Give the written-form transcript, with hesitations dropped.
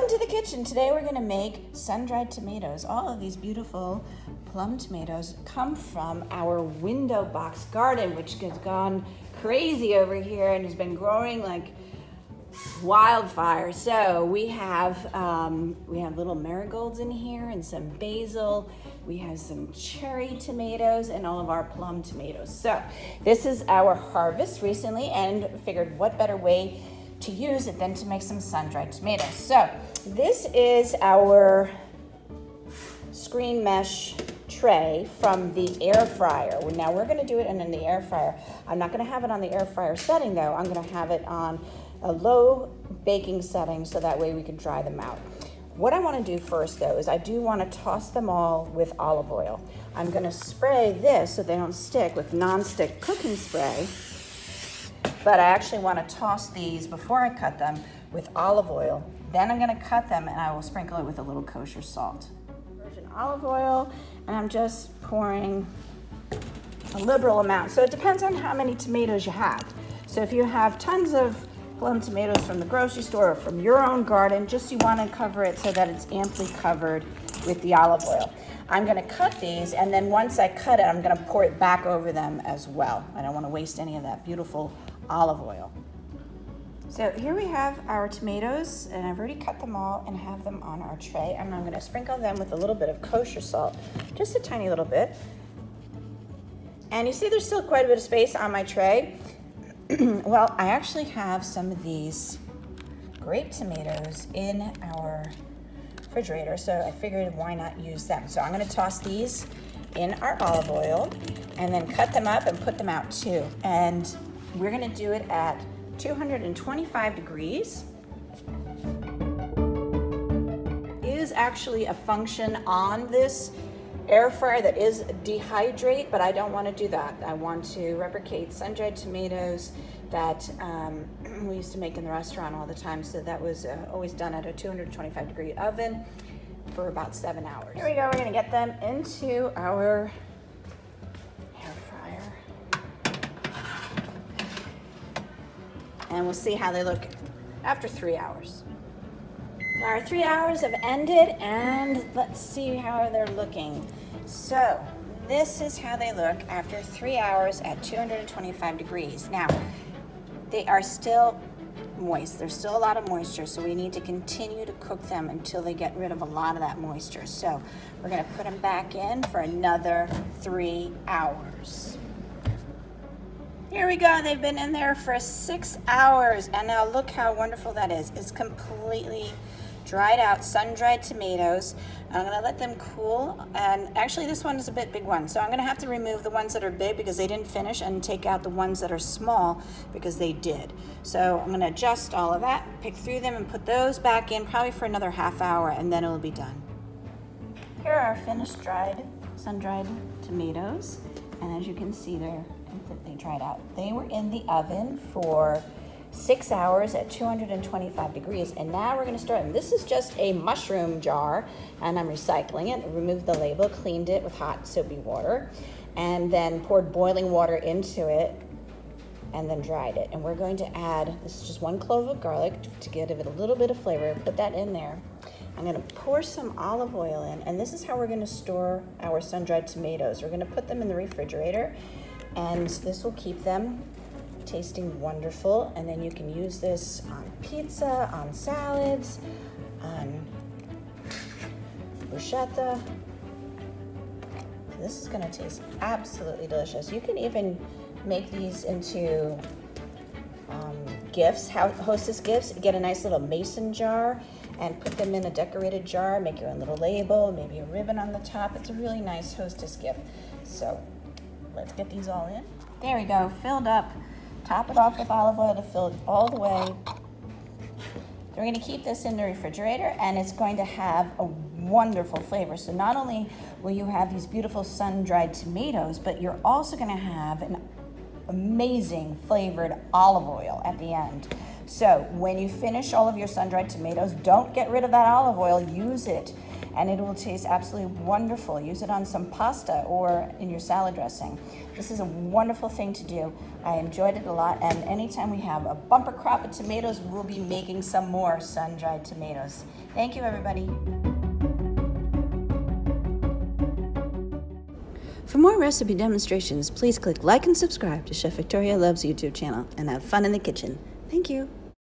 Welcome to the kitchen. Today we're going to make sun-dried tomatoes. All of these beautiful plum tomatoes come from our window box garden, which has gone crazy over here and has been growing like wildfire. So we have little marigolds in here and some basil. We have some cherry tomatoes and all of our plum tomatoes. So this is our harvest recently, and figured what better way to use it than to make some sun-dried tomatoes. So this is our screen mesh tray from the air fryer. Now we're going to do it in the air fryer. I'm not going to have it on the air fryer setting though. I'm going to have it on a low baking setting so that way we can dry them out. What I want to do first though is I do want to toss them all with olive oil. I'm going to spray this so they don't stick with non-stick cooking spray. But I actually want to toss these before I cut them with olive oil. Then I'm going to cut them and I will sprinkle it with a little kosher salt. Virgin olive oil, and I'm just pouring a liberal amount. So it depends on how many tomatoes you have. So if you have tons of plum tomatoes from the grocery store or from your own garden, you want to cover it so that it's amply covered with the olive oil. I'm going to cut these, and then once I cut it, I'm going to pour it back over them as well. I don't want to waste any of that beautiful olive oil. So here we have our tomatoes, and I've already cut them all and have them on our tray. And I'm going to sprinkle them with a little bit of kosher salt, just a tiny little bit. And you see there's still quite a bit of space on my tray. Well, I actually have some of these grape tomatoes in our refrigerator, so I figured why not use them. So I'm going to toss these in our olive oil and then cut them up and put them out too. And we're going to do it at 225 degrees. There is actually a function on this air fryer that is dehydrate, but I don't want to do that. I want to replicate sun-dried tomatoes that we used to make in the restaurant all the time. So that was always done at a 225 degree oven for about 7 hours. Here we go. We're going to get them into our air fryer. And we'll see how they look after 3 hours. Our 3 hours have ended, and let's see how they're looking. So this is how they look after 3 hours at 225 degrees. Now, they are still moist. There's still a lot of moisture, so we need to continue to cook them until they get rid of a lot of that moisture. So we're going to put them back in for another 3 hours. Here we go. They've been in there for 6 hours, and now look how wonderful that is. It's completely dried out, sun-dried tomatoes. I'm going to let them cool, and actually this one is a big one, so I'm going to have to remove the ones that are big because they didn't finish, and take out the ones that are small because they did. So I'm going to adjust all of that, pick through them, and put those back in probably for another half hour, and then it'll be done. Here are our finished sun-dried tomatoes, and as you can see, they're completely dried out. They were in the oven for 6 hours at 225 degrees, and now we're going to start them. This is just a mushroom jar, and I'm recycling it. I removed the label, cleaned it with hot soapy water, and then poured boiling water into it, and then dried it. And we're going to add, this is just 1 clove of garlic to give it a little bit of flavor. Put that in there. I'm going to pour some olive oil in, and this is how we're going to store our sun-dried tomatoes. We're going to put them in the refrigerator, and this will keep them tasting wonderful. And then you can use this on pizza, on salads, on bruschetta. This is going to taste absolutely delicious. You can even make these into gifts, hostess gifts. Get a nice little mason jar and put them in a decorated jar. Make your own little label, maybe a ribbon on the top. It's a really nice hostess gift. So let's get these all in. There we go, filled up. Top it off with olive oil to fill it all the way. We're going to keep this in the refrigerator, and it's going to have a wonderful flavor. So not only will you have these beautiful sun-dried tomatoes, but you're also going to have an amazing flavored olive oil at the end. So when you finish all of your sun-dried tomatoes, don't get rid of that olive oil. Use it and it will taste absolutely wonderful. Use it on some pasta or in your salad dressing. This is a wonderful thing to do. I enjoyed it a lot, and anytime we have a bumper crop of tomatoes, we'll be making some more sun-dried tomatoes. Thank you, everybody. For more recipe demonstrations, please click like and subscribe to Chef Victoria Loves YouTube channel and have fun in the kitchen. Thank you.